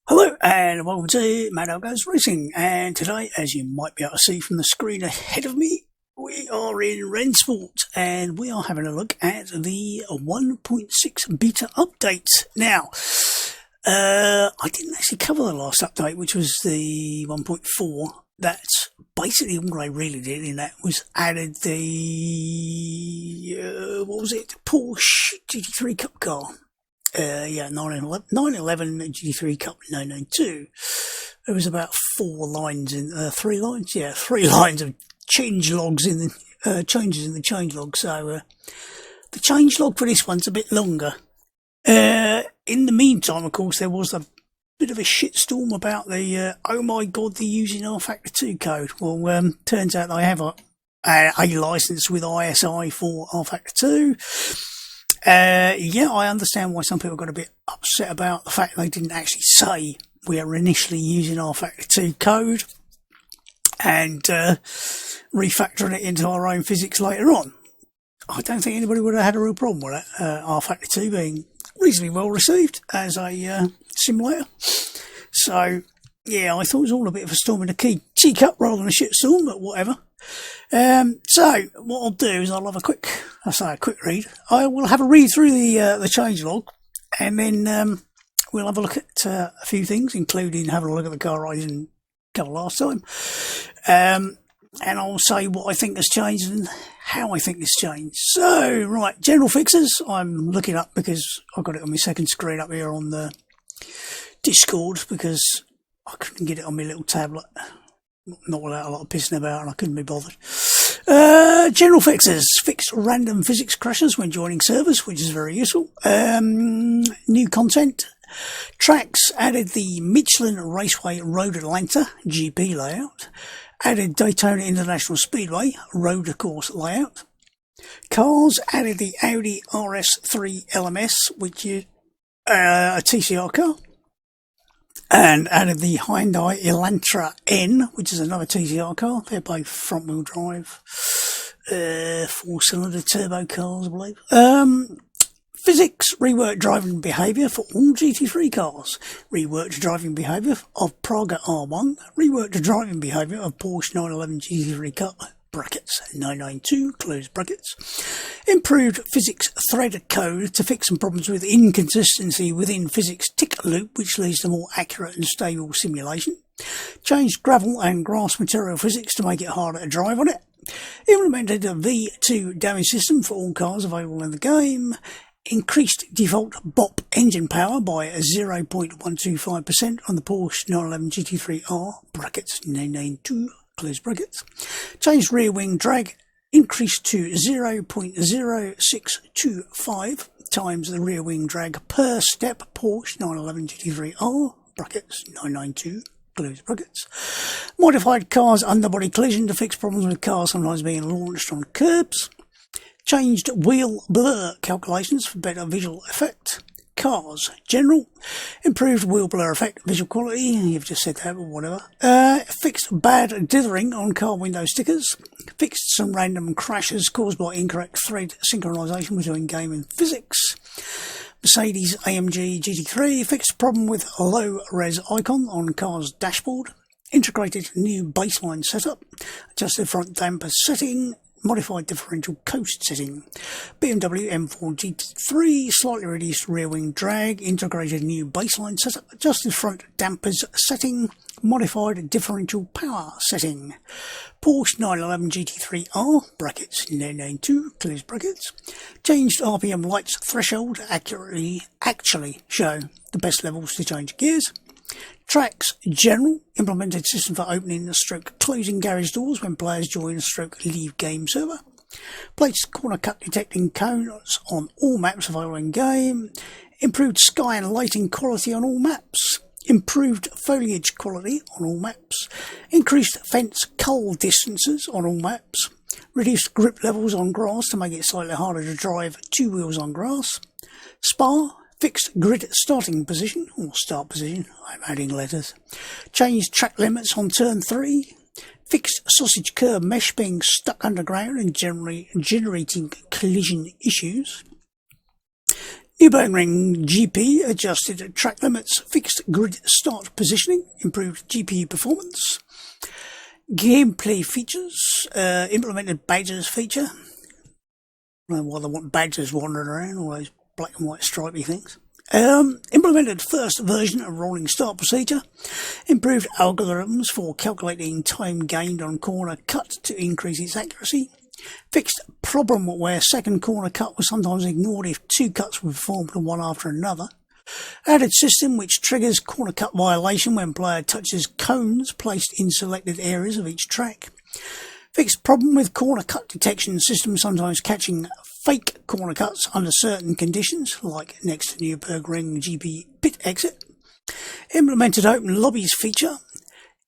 Hello and welcome to Mad Goes Racing, and today, as you might be able to see from the screen ahead of me, we are in Rennsport and we are having a look at the 1.6 beta update. Now, I didn't actually cover the last update, which was the 1.4. That's basically all I really did, and that was added the, Porsche GT3 Cup car. 911 GT3 Cup 992. There was about 3 lines of change logs in the changes in the change log. So the change log for this one's a bit longer. In the meantime, of course, there was a bit of a shitstorm about the oh my god, they're using R-Factor 2 code. Well, turns out they have a license with ISI for R-Factor 2. I understand why some people got a bit upset about the fact they didn't actually say we are initially using R-Factor 2 code and refactoring it into our own physics later on. I don't think anybody would have had a real problem with it. R-Factor 2 being reasonably well received as a simulator. So, yeah, I thought it was all a bit of a storm in a teacup rather than a shitstorm, but whatever. So what I'll do is I'll have a quick read. I will have a read through the change log, and then we'll have a look at a few things, including having a look at the car I didn't cover last time. And I'll say what I think has changed and how I think it's changed. So, right, general fixes. I'm looking up because I've got it on my second screen up here on the Discord because I couldn't get it on my little tablet. Not without a lot of pissing about, and I couldn't be bothered. General fixes. Fixed random physics crashes when joining servers, which is very useful. New content. Tracks. Added the Michelin Raceway Road Atlanta GP layout. Added Daytona International Speedway road course layout. Cars. Added the Audi RS3 LMS, which is a TCR car. And added the Hyundai Elantra N, which is another TCR car. They're both front-wheel drive, 4-cylinder turbo cars, I believe. Physics, reworked driving behaviour for all GT3 cars. Reworked driving behaviour of Praga R1. Reworked driving behaviour of Porsche 911 GT3 Cup, brackets 992, close brackets. Improved physics thread code to fix some problems with inconsistency within physics tick loop, which leads to more accurate and stable simulation. Changed gravel and grass material physics to make it harder to drive on it. Implemented a V2 damage system for all cars available in the game. Increased default BOP engine power by 0.125% on the Porsche 911 GT3R, brackets 992, close brackets. Changed rear wing drag, increased to 0.0625 times the rear wing drag per step Porsche 911 GT3R, brackets 992, close brackets. Modified cars underbody collision to fix problems with cars sometimes being launched on curbs. Changed wheel blur calculations for better visual effect. Cars, general. Improved wheel blur effect, visual quality. You've just said that, or whatever. Fixed bad dithering on car window stickers. Fixed some random crashes caused by incorrect thread synchronization between game and physics. Mercedes AMG GT3 fixed problem with low res icon on car's dashboard. Integrated new baseline setup. Adjusted front damper setting. Modified differential coast setting. BMW M4 GT3 slightly reduced rear wing drag, integrated new baseline setup, adjusted front dampers setting, modified differential power setting. Porsche 911 GT3R, brackets 992, close brackets. Changed RPM lights threshold to actually show the best levels to change gears. Tracks, general, implemented system for opening stroke closing garage doors when players join stroke leave game server. Placed corner cut detecting cones on all maps available in game. Improved sky and lighting quality on all maps. Improved foliage quality on all maps. Increased fence cull distances on all maps. Reduced grip levels on grass to make it slightly harder to drive two wheels on grass. Spa. Fixed grid starting position, or start position, I'm adding letters. Changed track limits on turn 3. Fixed sausage curb mesh being stuck underground and generally generating collision issues. Nürburgring GP adjusted track limits, fixed grid start positioning, improved GPU performance. Gameplay features, implemented badges feature. I don't know why they want badges wandering around, all those black and white stripy things. Implemented first version of rolling start procedure. Improved algorithms for calculating time gained on corner cut to increase its accuracy. Fixed problem where second corner cut was sometimes ignored if two cuts were performed one after another. Added system which triggers corner cut violation when player touches cones placed in selected areas of each track. Fixed problem with corner cut detection system sometimes catching fake corner cuts under certain conditions, like next to Nürburgring GP pit exit. Implemented open lobbies feature.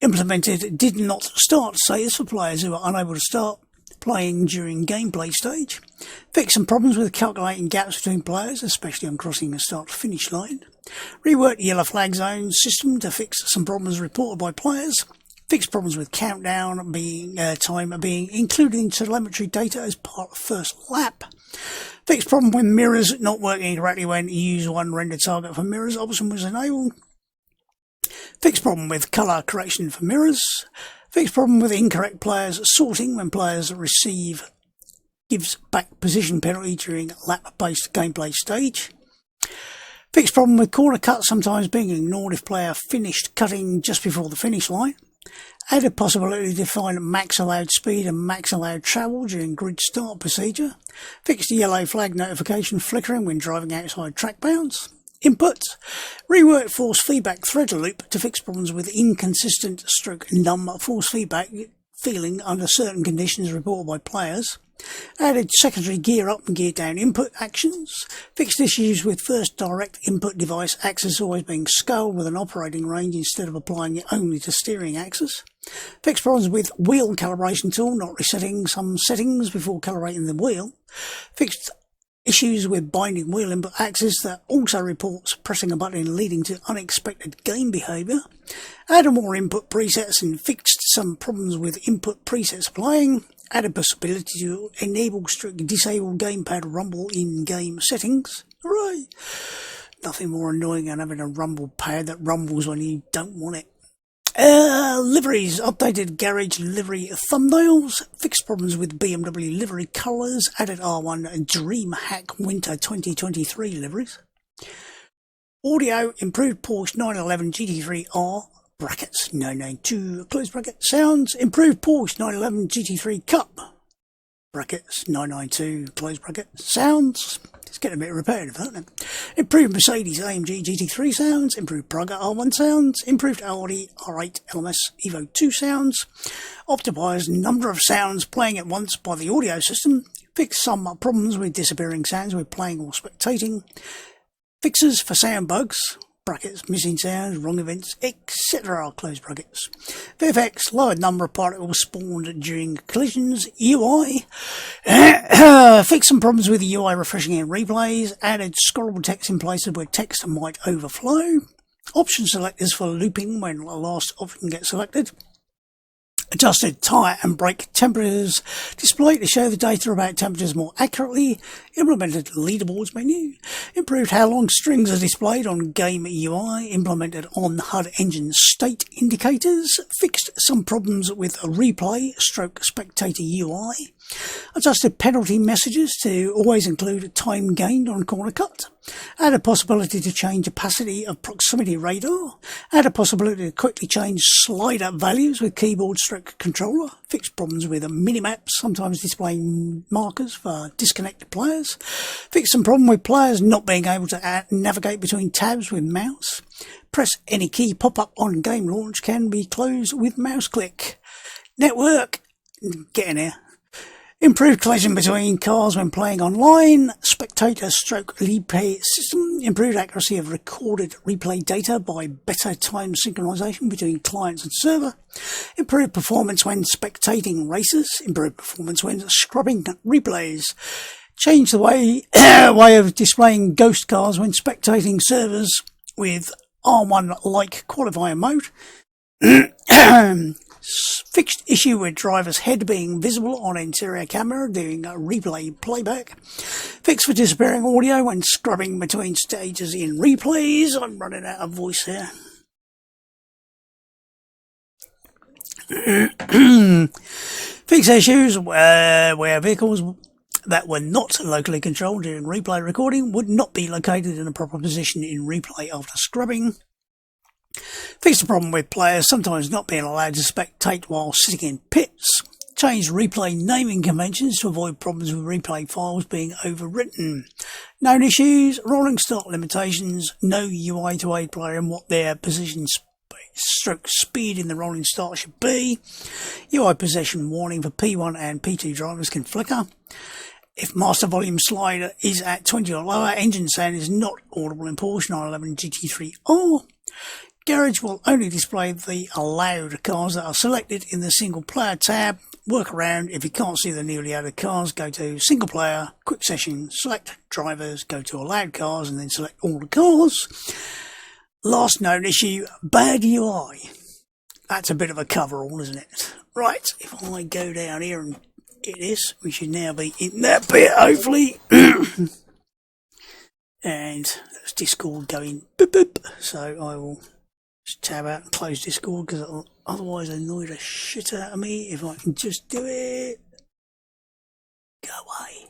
Implemented did not start status for players who are unable to start playing during gameplay stage. Fixed some problems with calculating gaps between players, especially on crossing the start-finish line. Reworked yellow flag zone system to fix some problems reported by players. Fixed problems with countdown time being included in telemetry data as part of first lap. Fixed problem with mirrors not working correctly when use one render target for mirrors option was enabled. Fixed problem with colour correction for mirrors. Fixed problem with incorrect players sorting when players gives back position penalty during lap-based gameplay stage. Fixed problem with corner cuts sometimes being ignored if player finished cutting just before the finish line. Added possibility to define max allowed speed and max allowed travel during grid start procedure. Fixed yellow flag notification flickering when driving outside track bounds. Inputs. Reworked force feedback thread loop to fix problems with inconsistent numb force feedback feeling under certain conditions reported by players. Added secondary gear up and gear down input actions. Fixed issues with first direct input device axis always being scaled with an operating range instead of applying it only to steering axis. Fixed problems with wheel calibration tool not resetting some settings before calibrating the wheel. Fixed issues with binding wheel input axis that also reports pressing a button leading to unexpected game behaviour. Added more input presets and fixed some problems with input presets applying. Added possibility to enable disable gamepad rumble in game settings. Hooray! Nothing more annoying than having a rumble pad that rumbles when you don't want it. Liveries, updated garage livery thumbnails, fixed problems with BMW livery colours, added R1 Dream Hack Winter 2023 liveries. Audio, improved Porsche 911 GT3R, brackets 992, close bracket, sounds, improved Porsche 911 GT3 Cup, brackets 992, close bracket, sounds. It's getting a bit repetitive, isn't it? Improved Mercedes AMG GT3 sounds, improved Praga R1 sounds, improved Audi R8 LMS Evo 2 sounds, optimised number of sounds playing at once by the audio system, fixed some problems with disappearing sounds with playing or spectating, fixes for sound bugs, brackets, missing sounds, wrong events, etc. close brackets. VFX, lower number of particles spawned during collisions. UI, fix some problems with the UI refreshing in replays. Added scrollable text in places where text might overflow. Option selectors for looping when the last option gets selected. Adjusted tyre and brake temperatures display to show the data about temperatures more accurately. Implemented leaderboards menu. Improved how long strings are displayed on game UI. Implemented on HUD engine state indicators. Fixed some problems with a replay stroke spectator UI. Adjusted penalty messages to always include time gained on corner cut. Add a possibility to change opacity of proximity radar. Add a possibility to quickly change slider values with keyboard stroke controller. Fix problems with minimaps, sometimes displaying markers for disconnected players. Fix some problem with players not being able to navigate between tabs with mouse. Press any key pop-up on game launch can be closed with mouse click. Network, get in here. Improved collision between cars when playing online. Spectator stroke replay system. Improved accuracy of recorded replay data by better time synchronization between clients and server. Improved performance when spectating races. Improved performance when scrubbing replays. Change the way of displaying ghost cars when spectating servers with R1-like qualifier mode. Fixed issue with driver's head being visible on interior camera doing a replay playback. Fix for disappearing audio when scrubbing between stages in replays. I'm running out of voice here. Fix issues where vehicles that were not locally controlled during replay recording would not be located in a proper position in replay after scrubbing. Fix the problem with players sometimes not being allowed to spectate while sitting in pits. Change replay naming conventions to avoid problems with replay files being overwritten. Known issues, rolling start limitations, no UI to aid player in what their position stroke speed in the rolling start should be. UI possession warning for P1 and P2 drivers can flicker. If master volume slider is at 20 or lower, engine sound is not audible in Porsche 911 GT3R. Garage will only display the allowed cars that are selected in the single player tab. Workaround: if you can't see the newly added cars, go to single player, quick session, select drivers, go to allowed cars and then select all the cars. Last known issue, bad UI. That's a bit of a coverall, isn't it? Right, if I go down here and get this, we should now be in that bit, hopefully. And there's Discord going boop boop. So I will just tab out and close Discord because it'll otherwise annoy the shit out of me if I can just do it. Go away.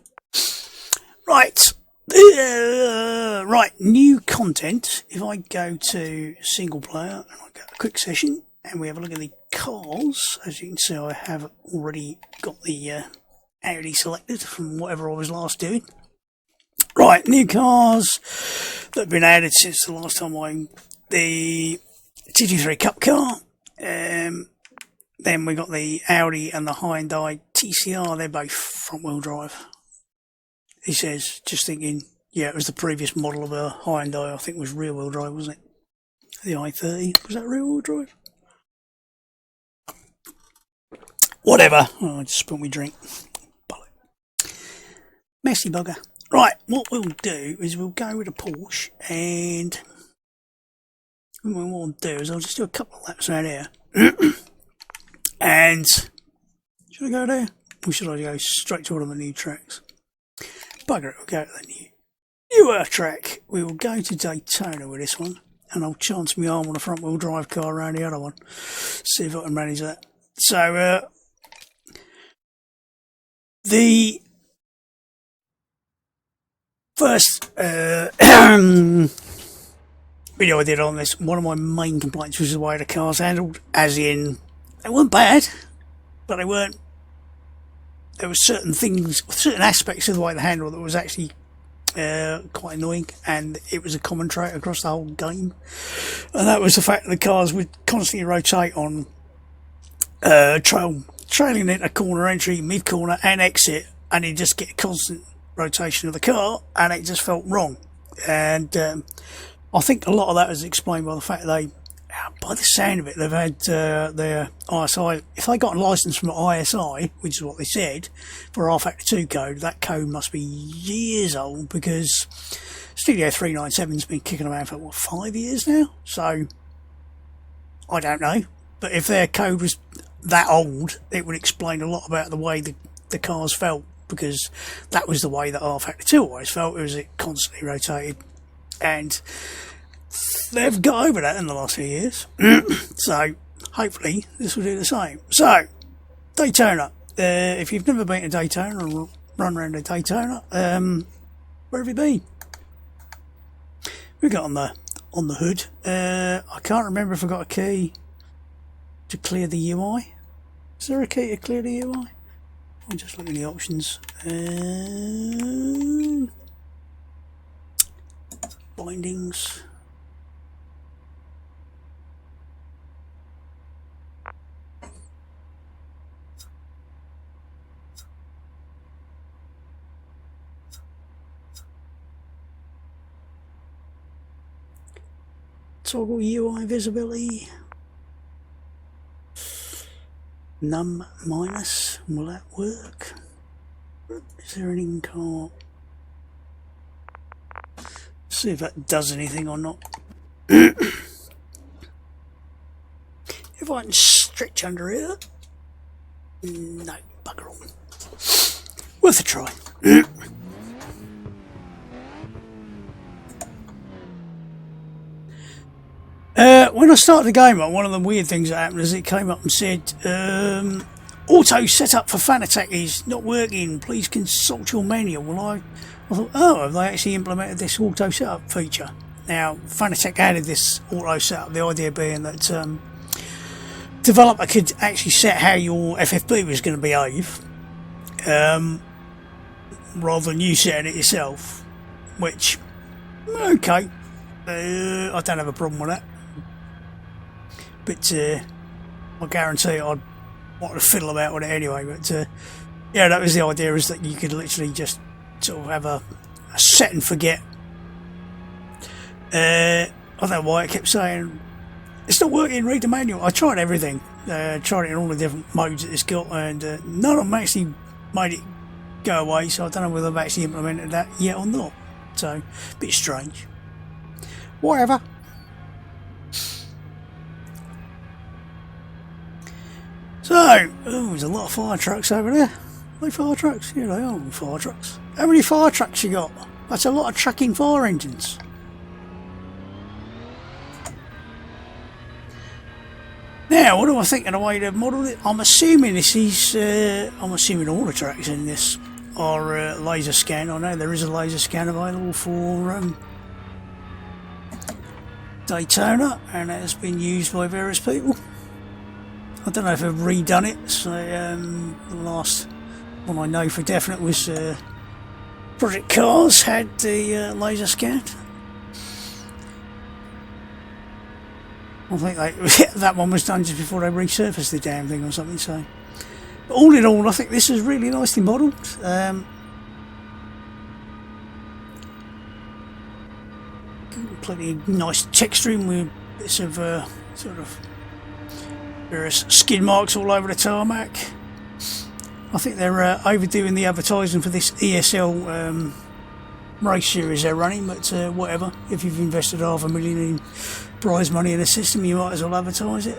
Right. Right, new content. If I go to single player and I go to quick session and we have a look at the cars, as you can see I have already got the Audi selected from whatever I was last doing. Right, new cars that have been added since the last time the GT3 Cup car. Then we got the Audi and the Hyundai TCR, they're both front wheel drive. He says, just thinking, yeah, it was the previous model of a Hyundai, I think was rear wheel drive, wasn't it? The i30, was that rear wheel drive? Whatever. Oh, I just spilled my drink. Bullet. Messy bugger. Right, what we'll do is we'll go with a Porsche, and what I'll do is I'll just do a couple of laps around here. And should I go there? Or should I go straight to one of the new tracks? Bugger it, we'll go to the newer track. We will go to Daytona with this one, and I'll chance my arm on a front wheel drive car around the other one. See if I can manage that. So, the first video I did on this, one of my main complaints was the way the car's handled, as in, they weren't bad, but they weren't, there were certain things, certain aspects of the way they handled that was actually quite annoying, and it was a common trait across the whole game. And that was the fact that the cars would constantly rotate on trailing into corner entry, mid-corner and exit, and you just get a constant rotation of the car, and it just felt wrong. And I think a lot of that is explained by the fact that they, by the sound of it, they've had their ISI, if they got a license from ISI, which is what they said, for R-Factor 2 code, that code must be years old, because Studio 397's been kicking around for, what, 5 years now? So, I don't know. But if their code was that old, it would explain a lot about the way the cars felt, because that was the way that R-Factor 2 always felt. It was constantly rotated, and they've got over that in the last few years. So hopefully this will do the same. So Daytona, if you've never been to Daytona or run around to Daytona, where have you been? We got on the hood. I can't remember if I got a key to clear the UI. Is there a key to clear the UI? I'll just look at the options. Bindings. Toggle UI visibility. Num minus. Will that work? Is there an in-car? See if that does anything or not. If I can stretch under here. No, bugger all. Worth a try. when I started the game up, one of the weird things that happened is it came up and said, auto setup for Fanatec is not working, please consult your manual. Well, I thought, oh, have they actually implemented this auto setup feature? Now, Fanatec added this auto setup, the idea being that developer could actually set how your FFB was going to behave, rather than you setting it yourself, which, okay, I don't have a problem with that. But I guarantee I'd want to fiddle about with it anyway. But yeah, that was the idea, is that you could literally just sort of have a set and forget. I don't know why it kept saying it's not working, read the manual. I tried everything, tried it in all the different modes that it's got, and none of them actually made it go away, so I don't know whether I've actually implemented that yet or not. So, a bit strange. Whatever. So, oh, there's a lot of fire trucks over there. Are they fire trucks? Yeah, they are fire trucks. How many fire trucks you got? That's a lot of tracking fire engines. Now, what do I think of the way they've modelled it? I'm assuming this is, I'm assuming all the tracks in this are laser scan. I know there is a laser scan available for Daytona, and it has been used by various people. I don't know if they've redone it. So the last one I know for definite was Project Cars had the laser scan. I think that one was done just before they resurfaced the damn thing or something. So, but all in all, I think this is really nicely modelled. Plenty of nice texturing with bits of sort of various skid marks all over the tarmac. I think they're overdoing the advertising for this ESL race series they're running, but whatever. If you've invested $500,000 in prize money in a system, you might as well advertise it.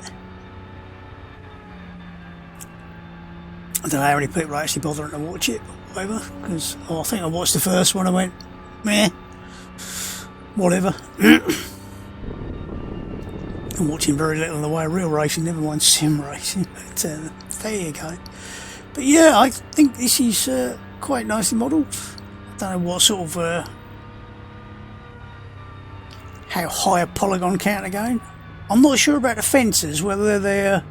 I don't know how many people are actually bothering to watch it, but whatever, because I think I watched the first one and went, meh, whatever. I'm watching very little in the way of real racing, never mind sim racing, but there you go. But yeah, I think this is quite nicely modelled. I don't know what sort of how high a polygon count they're going. I'm not sure about the fences, whether they're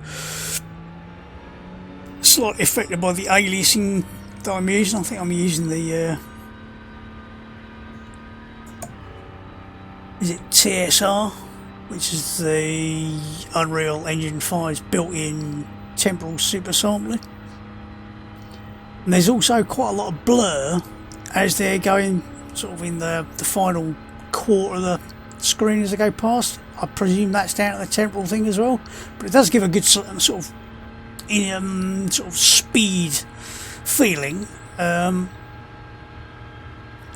slightly affected by the aliasing that I'm using. I think I'm using the is it TSR, which is the Unreal Engine 5's built-in temporal super sampling. And there's also quite a lot of blur as they're going sort of in the final quarter of the screen as they go past. I presume that's down to the temporal thing as well, but it does give a good sort of speed feeling.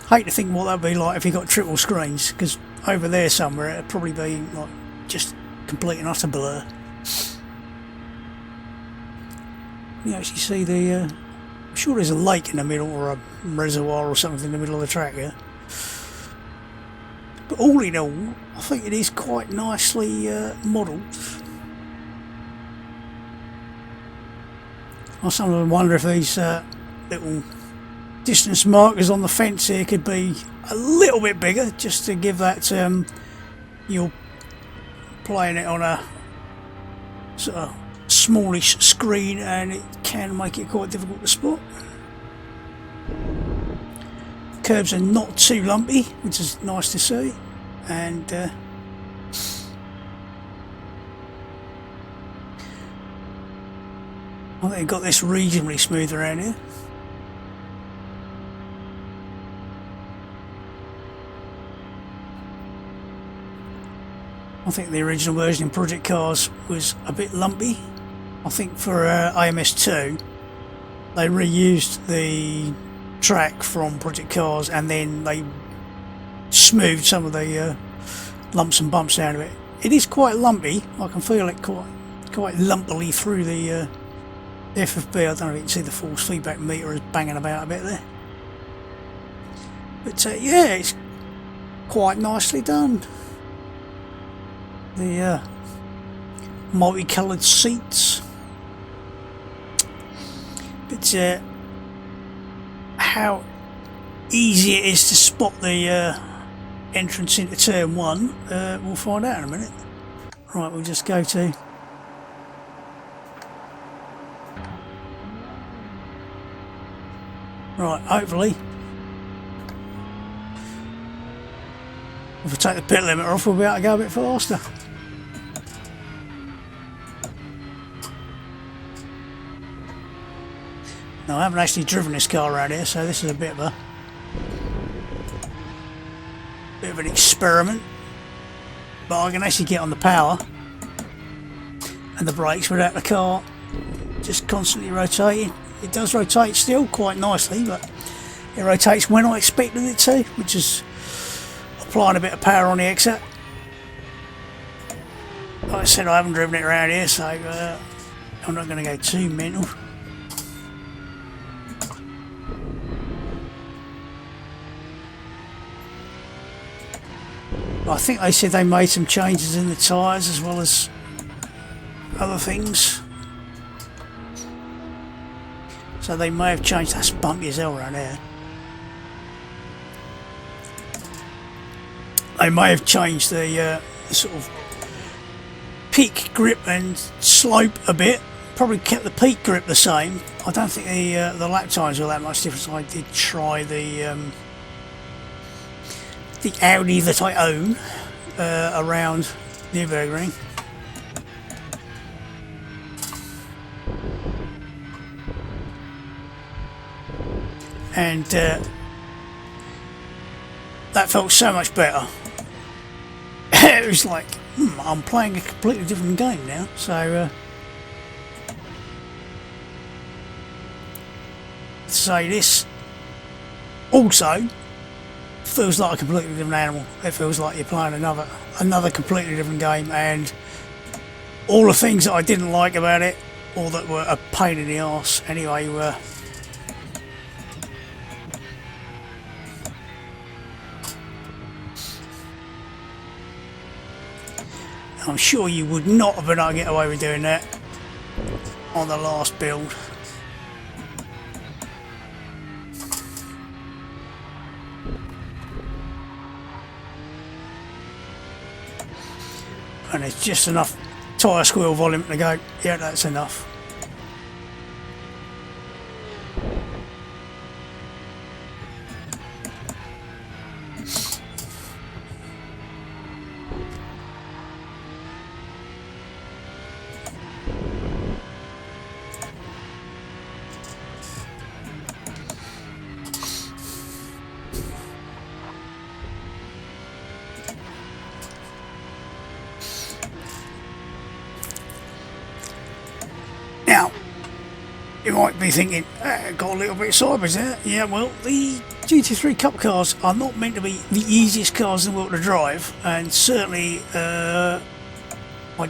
Hate to think what that'd be like if you got triple screens, because over there somewhere it'd probably be like just complete and utter blur. You actually see the I'm sure there's a lake in the middle, or a reservoir or something in the middle of the track here. But all in all, I think it is quite nicely modelled. I sometimes wonder if these little distance markers on the fence here could be a little bit bigger, just to give that you're playing it on a sort of smallish screen, and it can make it quite difficult to spot. Curves are not too lumpy, which is nice to see, and I think they've got this reasonably smooth around here. I think the original version in Project Cars was a bit lumpy. I think for AMS2 they reused the track from Project Cars, and then they smoothed some of the lumps and bumps out of it. It is quite lumpy. I can feel it quite lumpily through the FFB. I don't know if you can see the force feedback meter is banging about a bit there. But yeah, it's quite nicely done. the multicoloured seats. But how easy it is to spot the entrance into turn 1, we'll find out in a minute. Right, we'll just go to right, hopefully if we take the pit limiter off, we'll be able to go a bit faster. Now, I haven't actually driven this car around here, so this is a bit of an experiment. But I can actually get on the power and the brakes without the car just constantly rotating. It does rotate still quite nicely, but it rotates when I expected it to, which is applying a bit of power on the exit. Like I said, I haven't driven it around here, so I'm not going to go too mental. I think they said they made some changes in the tyres as well as other things. So they may have changed. That's bumpy as hell around there. They may have changed the sort of peak grip and slope a bit. Probably kept the peak grip the same. I don't think the lap times were that much different. I did try the Audi that I own around Nürburgring. And that felt so much better. It was like, I'm playing a completely different game now. So to say this also feels like a completely different animal. It feels like you're playing another completely different game, and all the things that I didn't like about it, or that were a pain in the arse anyway, were I'm sure you would not have been able to get away with doing that on the last build. And it's just enough tyre squeal volume to go, yeah, that's enough. Now, you might be thinking, got a little bit sideways there. Yeah, well, the GT3 Cup cars are not meant to be the easiest cars in the world to drive, and certainly I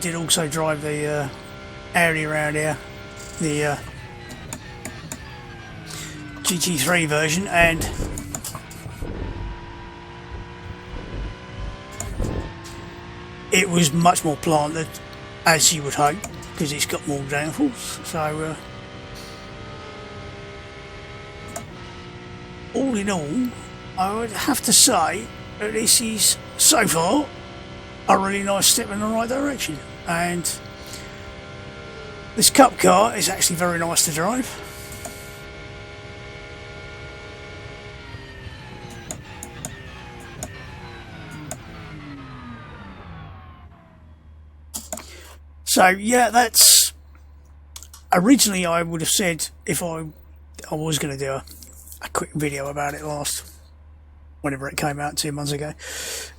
did also drive the Audi around here, the GT3 version, and it was much more planted, as you would hope, because it's got more downforce. So all in all, I would have to say that this is so far a really nice step in the right direction, and this Cup car is actually very nice to drive. So yeah, that's originally I would have said, if I was going to do a quick video about it whenever it came out 2 months ago.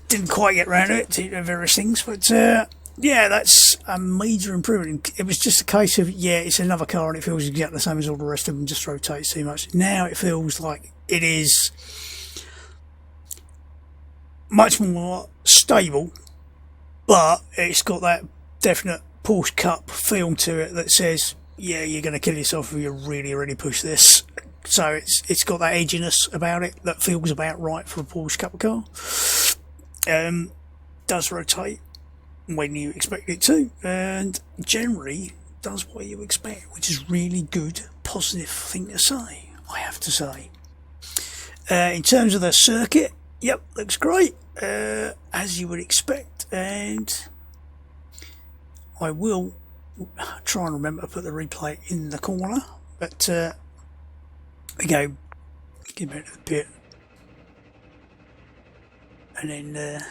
Didn't quite get around to it, to various things, but yeah, that's a major improvement. It was just a case of, yeah, it's another car and it feels exactly the same as all the rest of them, just rotates too much. Now it feels like it is much more stable, but it's got that definite Porsche Cup feel to it that says, yeah, you're going to kill yourself if you really push this. So it's got that edginess about it that feels about right for a Porsche Cup car. Does rotate when you expect it to, and generally does what you expect, which is really good, positive thing to say, I have to say. In terms of the circuit, yep, looks great, as you would expect, and I will try and remember to put the replay in the corner, but we go, get back to the pit, and then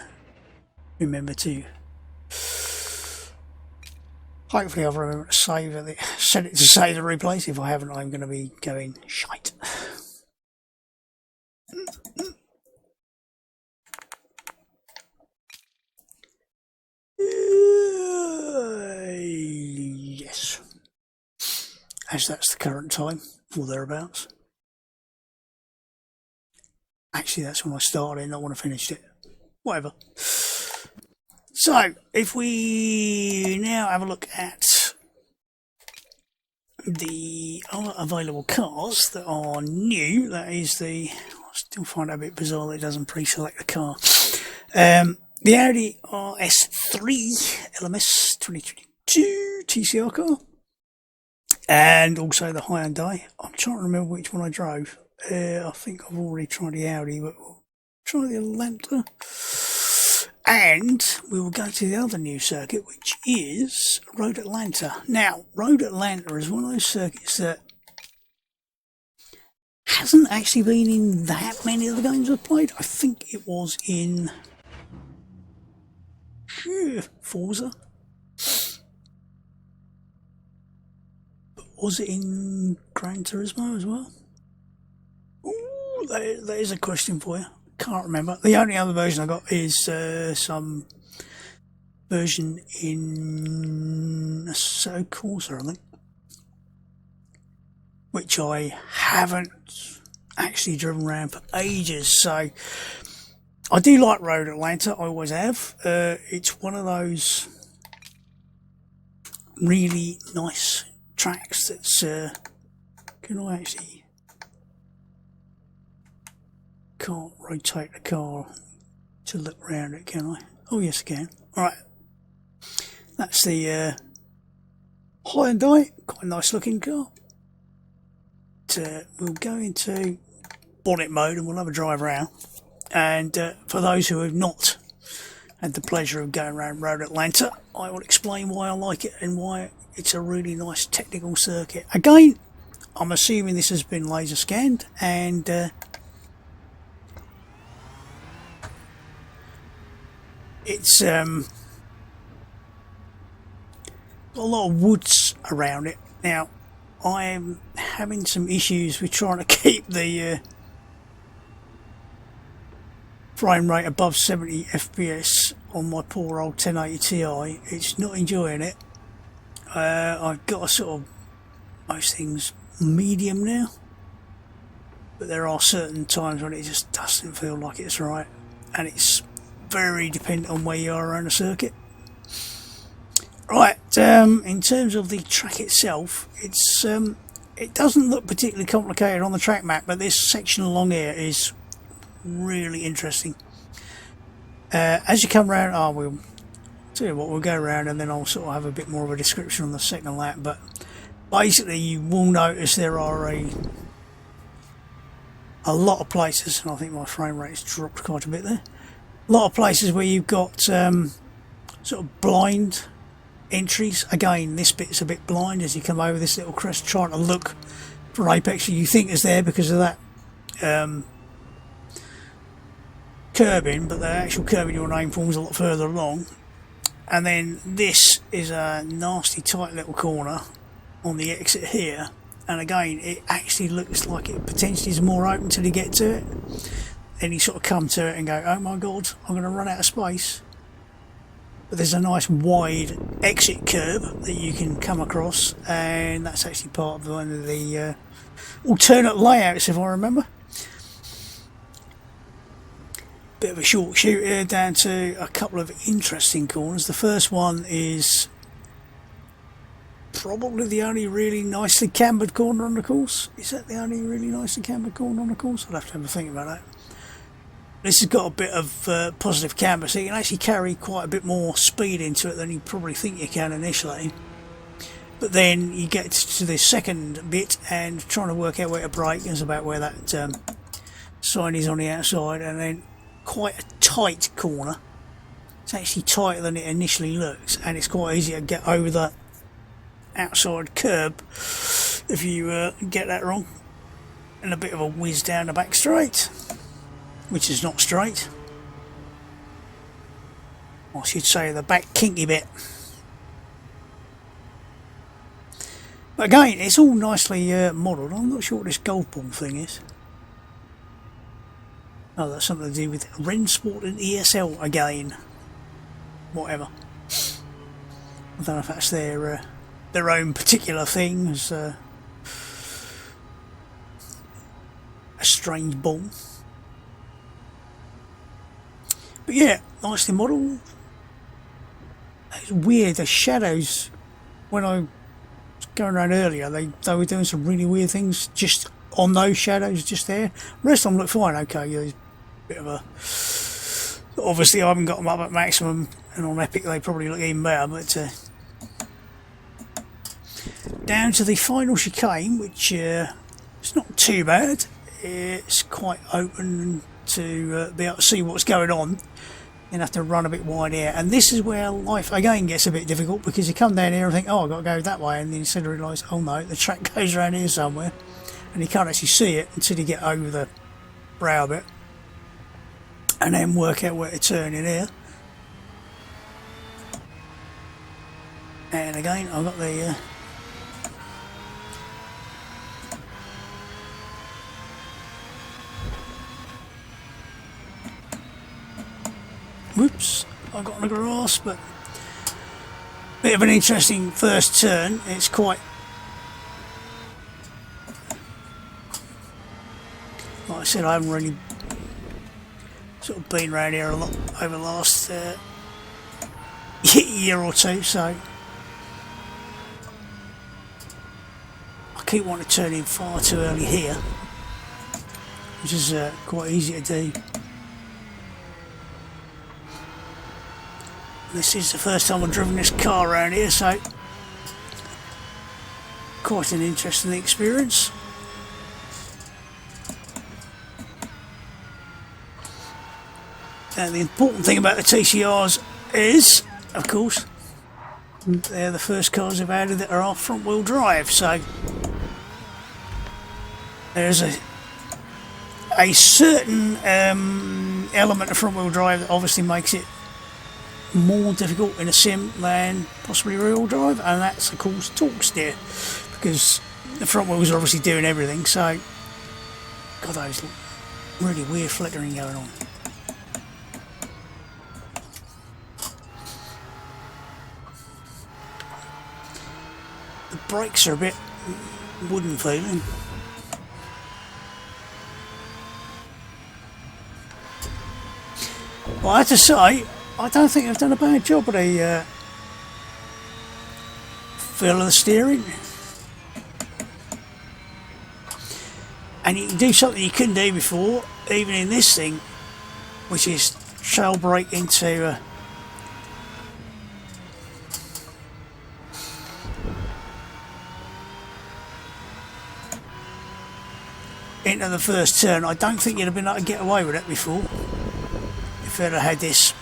remember to, hopefully I've remembered to set it to save the replays. If I haven't, I'm going to be going shite. Yes, as that's the current time, or thereabouts. Actually, that's when I started, not when I finished it. Whatever. So, if we now have a look at the other available cars that are new, that is the, I still find it a bit bizarre that it doesn't pre-select the car. The Audi RS3 LMS 2022 TCR car, and also the Hyundai. I'm trying to remember which one I drove. I think I've already tried the Audi, but we'll try the Elantra. And we will go to the other new circuit, which is Road Atlanta. Now, Road Atlanta is one of those circuits that hasn't actually been in that many of the games I've played. I think it was in Forza. But was it in Gran Turismo as well? Ooh, that is a question for you. Can't remember. The only other version I got is some version in Assetto Corsa, I think, which I haven't actually driven around for ages. So I do like Road Atlanta. I always have. It's one of those really nice tracks that's can I actually can't rotate the car to look around it, can I? Oh yes I can. Alright, that's the Hyundai, quite a nice looking car. But, we'll go into bonnet mode and we'll have a drive around, and for those who have not had the pleasure of going around Road Atlanta, I will explain why I like it and why it's a really nice technical circuit. Again, I'm assuming this has been laser scanned, and it's got a lot of woods around it. Now, I'm having some issues with trying to keep the frame rate above 70 FPS on my poor old 1080 Ti. It's not enjoying it. I've got a sort of, most things, medium now, but there are certain times when it just doesn't feel like it's right, and it's very dependent on where you are around the circuit. Right, in terms of the track itself, it's it doesn't look particularly complicated on the track map, but this section along here is really interesting. As you come around, we'll tell you what, we'll go around and then I'll sort of have a bit more of a description on the second lap, but basically you will notice there are a lot of places, and I think my frame rate's dropped quite a bit there, a lot of places where you've got sort of blind entries. Again, this bit's a bit blind as you come over this little crest trying to look for an apex you think is there because of that curbing, but the actual curbing you're aiming for is a lot further along. And then this is a nasty tight little corner on the exit here, and again it actually looks like it potentially is more open till you get to it. Then you sort of come to it and go, oh my god, I'm going to run out of space. But there's a nice wide exit curb that you can come across, and that's actually part of one of the alternate layouts, if I remember. Bit of a short shoot here down to a couple of interesting corners. The first one is probably the only really nicely cambered corner on the course. Is that the only really nicely cambered corner on the course? I'll have to have a think about that. This has got a bit of positive camber, so you can actually carry quite a bit more speed into it than you probably think you can initially. But then you get to the second bit and trying to work out where to brake is about where that sign is on the outside, and then quite a tight corner. It's actually tighter than it initially looks, and it's quite easy to get over the outside curb if you get that wrong. And a bit of a whiz down the back straight, which is not straight. I should say the back kinky bit. But again, it's all nicely modelled. I'm not sure what this golf ball thing is. Oh, that's something to do with Rennsport and ESL again. Whatever. I don't know if that's their own particular thing. As a strange ball. But yeah, nicely modelled. It's weird, the shadows, when I was going around earlier, they were doing some really weird things just on those shadows just there. The rest of them look fine, okay, there's a bit of a... Obviously I haven't got them up at maximum, and on Epic they probably look even better, but... down to the final chicane, which it's not too bad. It's quite open to be able to see what's going on. You have to run a bit wide here, and this is where life again gets a bit difficult, because you come down here and think, oh, I've got to go that way, and then you suddenly realise, oh no, the track goes around here somewhere, and you can't actually see it until you get over the brow bit, and then work out where to turn in here. And again, I've got the whoops, I got on the grass, but bit of an interesting first turn. It's quite, like I said, I haven't really sort of been around here a lot over the last year or two, so I keep wanting to turn in far too early here, which is quite easy to do. This is the first time I've driven this car around here, so quite an interesting experience. And the important thing about the TCRs is, of course, they're the first cars I've added that are front wheel drive, so there's a certain element of front wheel drive that obviously makes it more difficult in a sim than possibly rear wheel drive, and that's of course torque steer, because the front wheels are obviously doing everything. So got those really weird flickering going on. The brakes are a bit wooden feeling. Well, I have to say, I don't think I've done a bad job of the feel of the steering. And you can do something you couldn't do before, even in this thing, which is trail brake into the first turn. I don't think you'd have been able to get away with it before if you'd have had this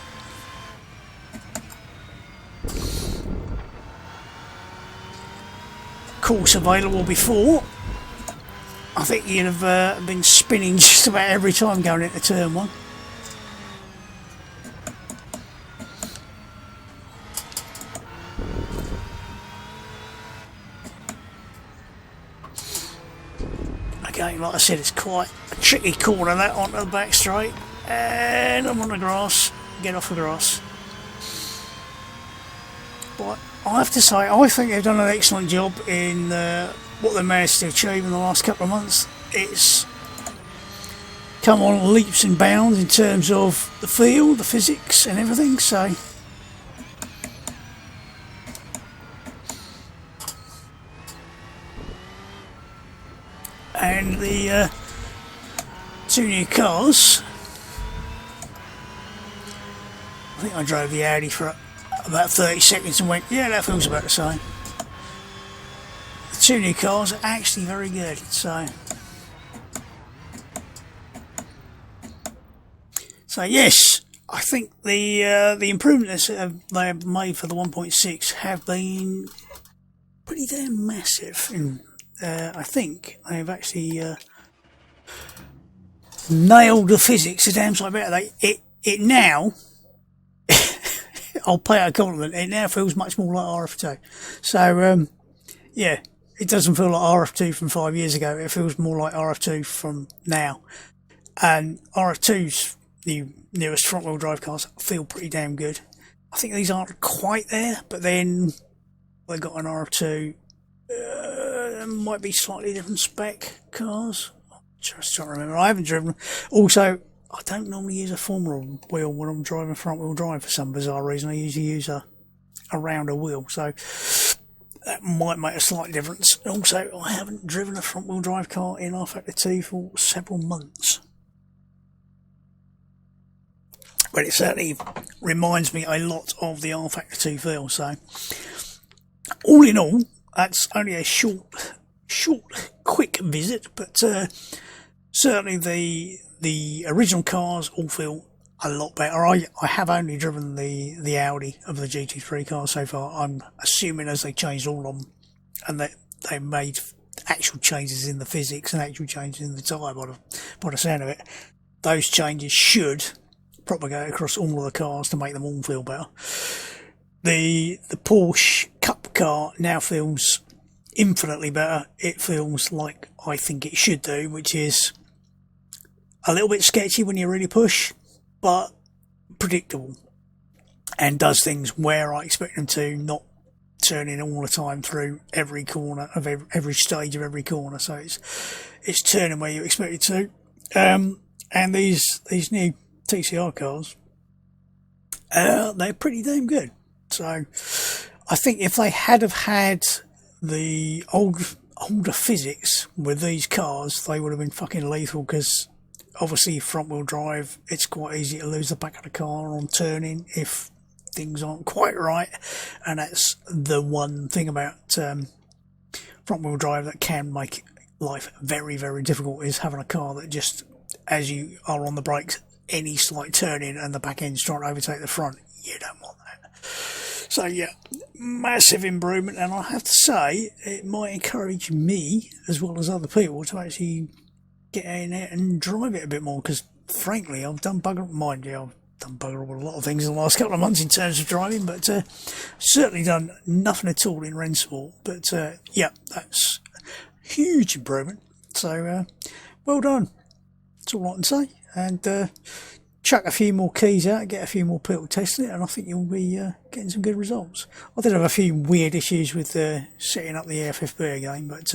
course available before. I think you'd have been spinning just about every time going into turn one. Again, like I said, it's quite a tricky corner that onto the back straight, and I'm on the grass. Get off the grass. But I have to say, I think they've done an excellent job in what they managed to achieve in the last couple of months. It's come on leaps and bounds in terms of the feel, the physics and everything, so and the two new cars think I drove the Audi for about 30 seconds and went, yeah, that feels about the same. The two new cars are actually very good, so yes, I think the improvements they have made for the 1.6 have been pretty damn massive. And I think they've actually nailed the physics a damn sight better. It now, I'll pay a compliment, it now feels much more like RF2. So yeah, it doesn't feel like RF2 from 5 years ago. It feels more like RF2 from now. And RF2's the newest front-wheel drive cars feel pretty damn good. I think these aren't quite there, but then they got an RF2. Might be slightly different spec cars. Just trying to remember. I haven't driven them. Also, I don't normally use a Formula wheel when I'm driving front-wheel drive for some bizarre reason. I usually use a rounder wheel, so that might make a slight difference. Also, I haven't driven a front-wheel drive car in R-Factor 2 for several months. But it certainly reminds me a lot of the R-Factor 2 feel. So, all in all, that's only a short, quick visit. But certainly the original cars all feel a lot better. I have only driven the Audi of the GT3 cars so far. I'm assuming as they changed all of them, and they made actual changes in the physics and actual changes in the tyre by the sound of it, those changes should propagate across all of the cars to make them all feel better. The Porsche Cup car now feels infinitely better. It feels like I think it should do, which is a little bit sketchy when you really push, but predictable, and does things where I expect them to, not turning all the time through every corner of every stage of every corner. So it's turning where you expect it to. And these new TCR cars, they're pretty damn good. So I think if they had the older physics with these cars, they would have been fucking lethal, because obviously front wheel drive, it's quite easy to lose the back of the car on turning if things aren't quite right, and that's the one thing about front wheel drive that can make life very, very difficult, is having a car that just, as you are on the brakes, any slight turning and the back end's trying to overtake the front, you don't want that. So yeah, massive improvement, and I have to say it might encourage me as well as other people to actually get in there and drive it a bit more, because frankly I've done bugger, mind you, I've done bugger all a lot of things in the last couple of months in terms of driving, but certainly done nothing at all in Rennsport. But yeah, that's a huge improvement. So well done, that's all I can say. And chuck a few more keys out, get a few more people testing it, and I think you'll be getting some good results. I did have a few weird issues with setting up the FFB again, but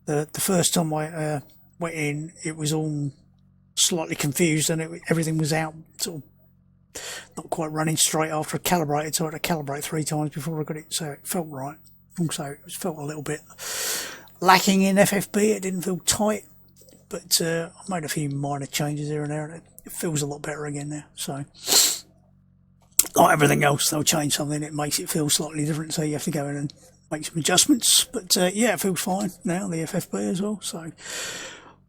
the first time I went in, it was all slightly confused, and everything was out, sort of not quite running straight after I calibrated, so I had to calibrate 3 times before I got it, so it felt right. Also, it felt a little bit lacking in FFB, it didn't feel tight. But I made a few minor changes here and there, and it feels a lot better again now. So, like everything else, they'll change something, it makes it feel slightly different, so you have to go in and make some adjustments. But yeah, it feels fine now, the FFB as well. So,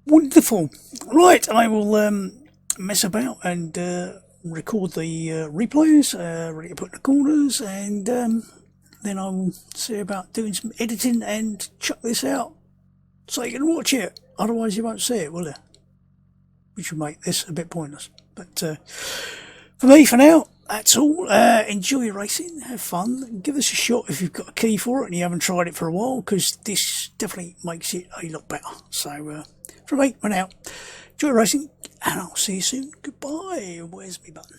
wonderful. Right, I will mess about and record the replays, ready to put in the corners, and then I will see about doing some editing and chuck this out so you can watch it. Otherwise you won't see it, will you? Which will make this a bit pointless. But for me, for now, that's all. Enjoy your racing, have fun, give us a shot if you've got a key for it and you haven't tried it for a while, because this definitely makes it a lot better. So from me, for now, enjoy racing, and I'll see you soon. Goodbye. Where's my button?